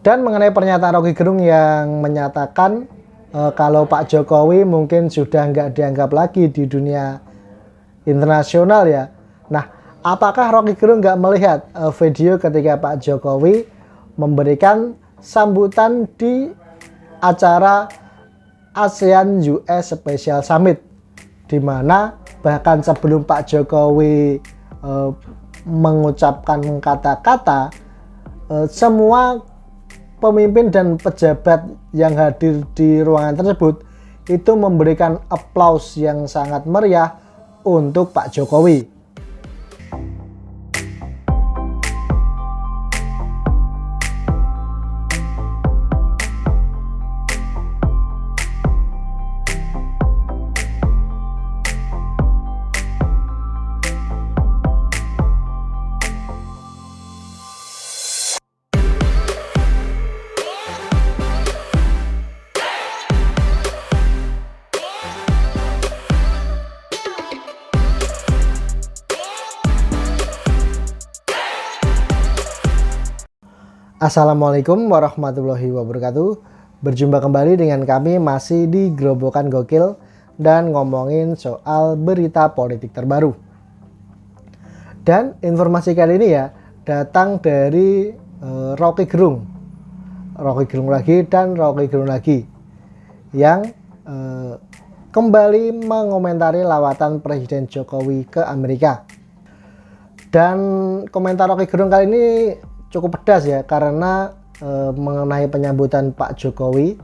Dan mengenai pernyataan Roky Gerung yang menyatakan kalau Pak Jokowi mungkin sudah nggak dianggap lagi di dunia internasional ya. Nah, apakah Roky Gerung nggak melihat video ketika Pak Jokowi memberikan sambutan di acara ASEAN US Special Summit, di mana bahkan sebelum Pak Jokowi mengucapkan kata-kata, semua pemimpin dan pejabat yang hadir di ruangan tersebut itu memberikan aplaus yang sangat meriah untuk Pak Jokowi. Assalamualaikum warahmatullahi wabarakatuh. Berjumpa kembali dengan kami masih di Gerobokan Gokil dan ngomongin soal berita politik terbaru. Dan informasi kali ini ya datang dari Roky Gerung. Roky Gerung lagi dan Roky Gerung lagi yang kembali mengomentari lawatan Presiden Jokowi ke Amerika. Dan komentar Roky Gerung kali ini cukup pedas ya, karena mengenai penyambutan Pak Jokowi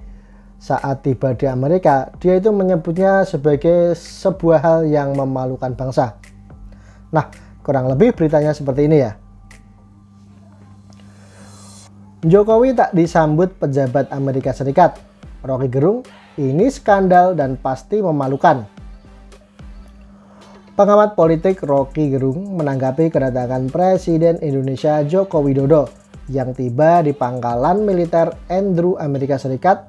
saat tiba di Amerika, dia itu menyebutnya sebagai sebuah hal yang memalukan bangsa. Nah, kurang lebih beritanya seperti ini ya. Jokowi tak disambut pejabat Amerika Serikat. Roky Gerung, ini skandal dan pasti memalukan. Pengamat politik Roky Gerung menanggapi kedatangan Presiden Indonesia Joko Widodo yang tiba di pangkalan militer Andrews, Amerika Serikat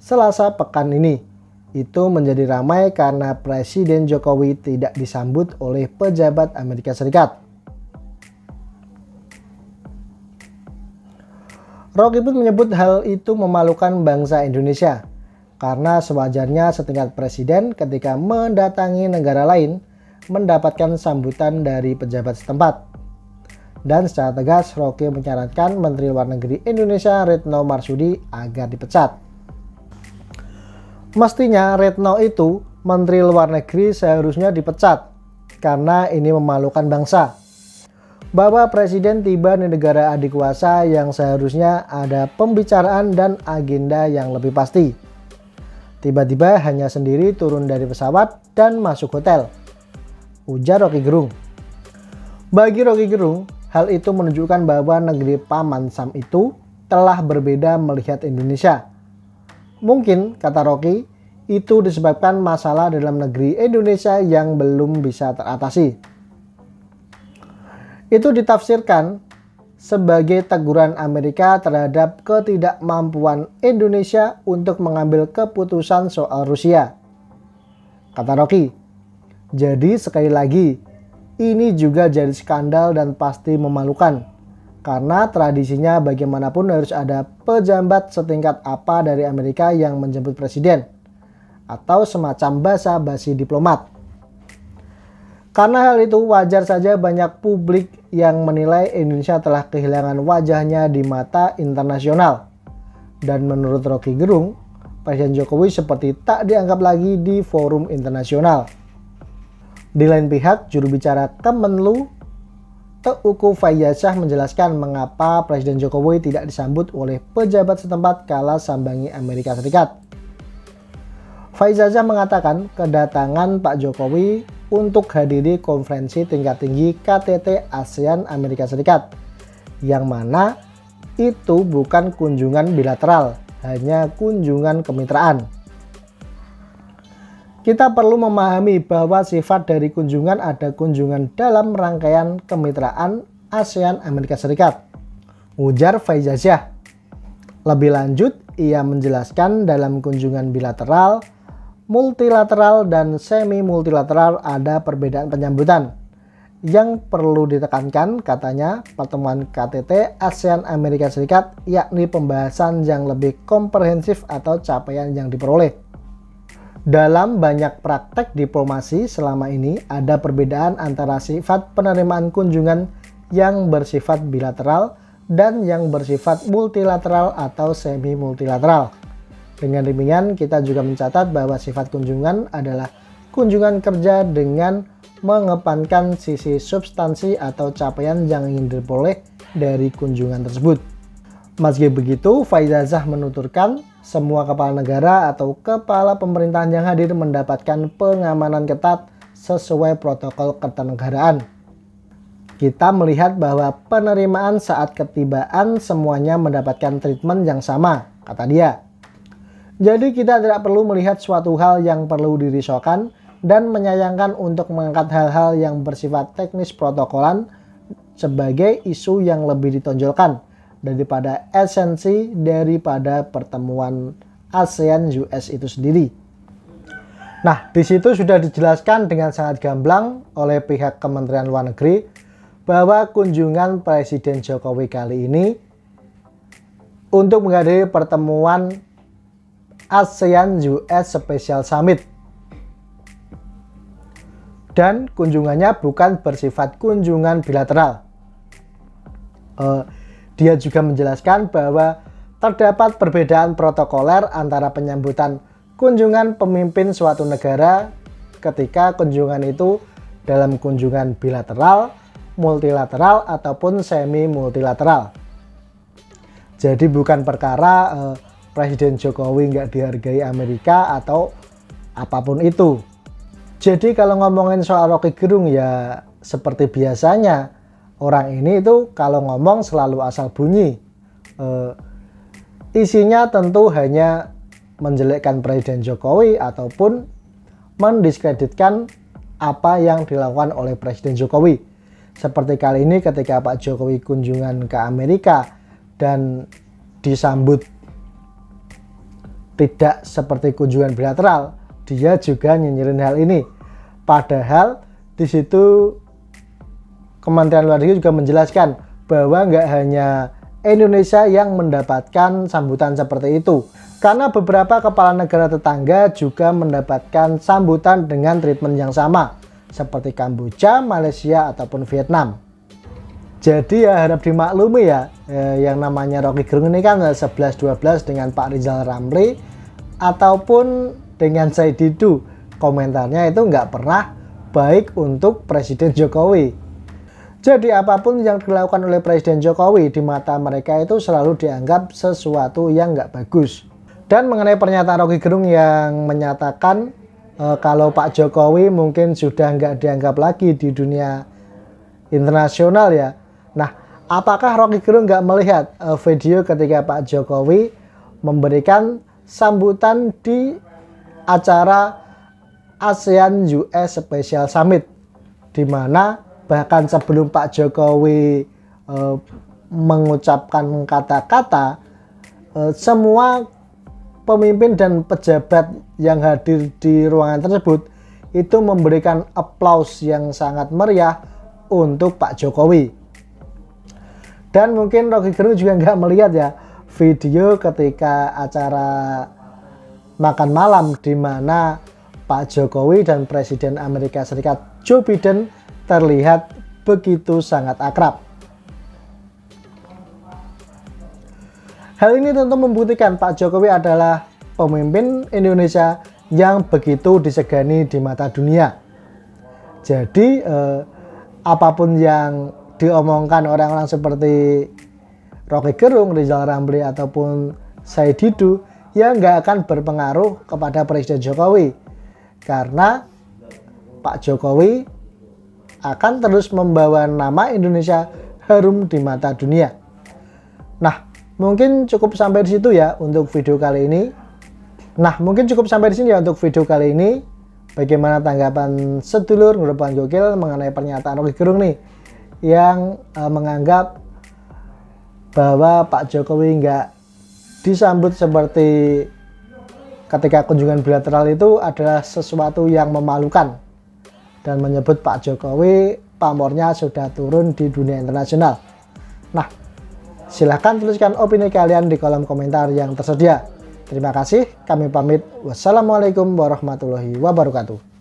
Selasa pekan ini. Itu menjadi ramai karena Presiden Jokowi tidak disambut oleh pejabat Amerika Serikat. Roky pun menyebut hal itu memalukan bangsa Indonesia karena sewajarnya setingkat presiden ketika mendatangi negara lain mendapatkan sambutan dari pejabat setempat. Dan secara tegas Roky menyarankan Menteri Luar Negeri Indonesia Retno Marsudi agar dipecat. Mestinya Retno itu Menteri Luar Negeri seharusnya dipecat karena ini memalukan bangsa. Bahwa presiden tiba di negara adik kuasa yang seharusnya ada pembicaraan dan agenda yang lebih pasti. Tiba-tiba hanya sendiri turun dari pesawat dan masuk hotel, ujar Roky Gerung. Bagi Roky Gerung, hal itu menunjukkan bahwa negeri Paman Sam itu telah berbeda melihat Indonesia. Mungkin, kata Roky, itu disebabkan masalah dalam negeri Indonesia yang belum bisa teratasi. Itu ditafsirkan sebagai teguran Amerika terhadap ketidakmampuan Indonesia untuk mengambil keputusan soal Rusia, kata Roky. Jadi sekali lagi, ini juga jadi skandal dan pasti memalukan. Karena tradisinya bagaimanapun harus ada pejabat setingkat apa dari Amerika yang menjemput presiden. Atau semacam basa-basi diplomat. Karena hal itu wajar saja banyak publik yang menilai Indonesia telah kehilangan wajahnya di mata internasional. Dan menurut Roky Gerung, Presiden Jokowi seperti tak dianggap lagi di forum internasional. Di lain pihak, juru bicara Kemenlu Teuku Faizasyah menjelaskan mengapa Presiden Jokowi tidak disambut oleh pejabat setempat kala sambangi Amerika Serikat. Faizasyah mengatakan kedatangan Pak Jokowi untuk hadiri konferensi tingkat tinggi KTT ASEAN Amerika Serikat, yang mana itu bukan kunjungan bilateral, hanya kunjungan kemitraan. Kita perlu memahami bahwa sifat dari kunjungan ada kunjungan dalam rangkaian kemitraan ASEAN Amerika Serikat, ujar Faizasyah. Lebih lanjut, ia menjelaskan dalam kunjungan bilateral, multilateral, dan semi-multilateral ada perbedaan penyambutan. Yang perlu ditekankan katanya pertemuan KTT ASEAN Amerika Serikat yakni pembahasan yang lebih komprehensif atau capaian yang diperoleh. Dalam banyak praktek diplomasi selama ini ada perbedaan antara sifat penerimaan kunjungan yang bersifat bilateral dan yang bersifat multilateral atau semi multilateral. Dengan demikian kita juga mencatat bahwa sifat kunjungan adalah kunjungan kerja dengan mengedepankan sisi substansi atau capaian yang ingin diperoleh dari kunjungan tersebut. Meski begitu, Faizazah menuturkan semua kepala negara atau kepala pemerintahan yang hadir mendapatkan pengamanan ketat sesuai protokol keternegaraan. Kita melihat bahwa penerimaan saat ketibaan semuanya mendapatkan treatment yang sama, kata dia. Jadi kita tidak perlu melihat suatu hal yang perlu dirisaukan dan menyayangkan untuk mengangkat hal-hal yang bersifat teknis protokolan sebagai isu yang lebih ditonjolkan daripada esensi daripada pertemuan ASEAN-US itu sendiri. Nah, di situ sudah dijelaskan dengan sangat gamblang oleh pihak Kementerian Luar Negeri bahwa kunjungan Presiden Jokowi kali ini untuk menghadiri pertemuan ASEAN-US Special Summit. Dan kunjungannya bukan bersifat kunjungan bilateral. Dia juga menjelaskan bahwa terdapat perbedaan protokoler antara penyambutan kunjungan pemimpin suatu negara ketika kunjungan itu dalam kunjungan bilateral, multilateral, ataupun semi multilateral. Jadi bukan perkara Presiden Jokowi nggak dihargai Amerika atau apapun itu. Jadi kalau ngomongin soal Rocky Gerung ya seperti biasanya orang ini itu kalau ngomong selalu asal bunyi. Isinya tentu hanya menjelekkan Presiden Jokowi ataupun mendiskreditkan apa yang dilakukan oleh Presiden Jokowi. Seperti kali ini ketika Pak Jokowi kunjungan ke Amerika dan disambut tidak seperti kunjungan bilateral, dia juga nyinyirin hal ini. Padahal di situ Kementerian Luar Negeri juga menjelaskan bahwa nggak hanya Indonesia yang mendapatkan sambutan seperti itu, karena beberapa kepala negara tetangga juga mendapatkan sambutan dengan treatment yang sama, seperti Kamboja, Malaysia, ataupun Vietnam. Jadi ya harap dimaklumi ya, yang namanya Rocky Gerung ini kan 11-12 dengan Pak Rizal Ramli ataupun dengan Said Didu. Komentarnya itu nggak pernah baik untuk Presiden Jokowi. Jadi apapun yang dilakukan oleh Presiden Jokowi di mata mereka itu selalu dianggap sesuatu yang nggak bagus. Dan mengenai pernyataan Rocky Gerung yang menyatakan kalau Pak Jokowi mungkin sudah nggak dianggap lagi di dunia internasional ya. Nah, apakah Rocky Gerung nggak melihat video ketika Pak Jokowi memberikan sambutan di acara ASEAN-US Special Summit, di mana bahkan sebelum Pak Jokowi mengucapkan kata-kata, semua pemimpin dan pejabat yang hadir di ruangan tersebut itu memberikan aplaus yang sangat meriah untuk Pak Jokowi. Dan mungkin Rocky Gerung juga nggak melihat ya video ketika acara makan malam di mana Pak Jokowi dan Presiden Amerika Serikat Joe Biden terlihat begitu sangat akrab. Hal ini tentu membuktikan Pak Jokowi adalah pemimpin Indonesia yang begitu disegani di mata dunia. Jadi apapun yang diomongkan orang-orang seperti Rocky Gerung, Rizal Ramli ataupun Said Didu ya nggak akan berpengaruh kepada Presiden Jokowi, karena Pak Jokowi akan terus membawa nama Indonesia harum di mata dunia. Nah, mungkin cukup sampai di situ ya untuk video kali ini. Bagaimana tanggapan sedulur Ngrupan Gokil mengenai pernyataan Rocky Gerung nih yang menganggap bahwa Pak Jokowi nggak disambut seperti ketika kunjungan bilateral itu adalah sesuatu yang memalukan, dan menyebut Pak Jokowi pamornya sudah turun di dunia internasional. Nah, silahkan tuliskan opini kalian di kolom komentar yang tersedia. Terima kasih, kami pamit. Wassalamualaikum warahmatullahi wabarakatuh.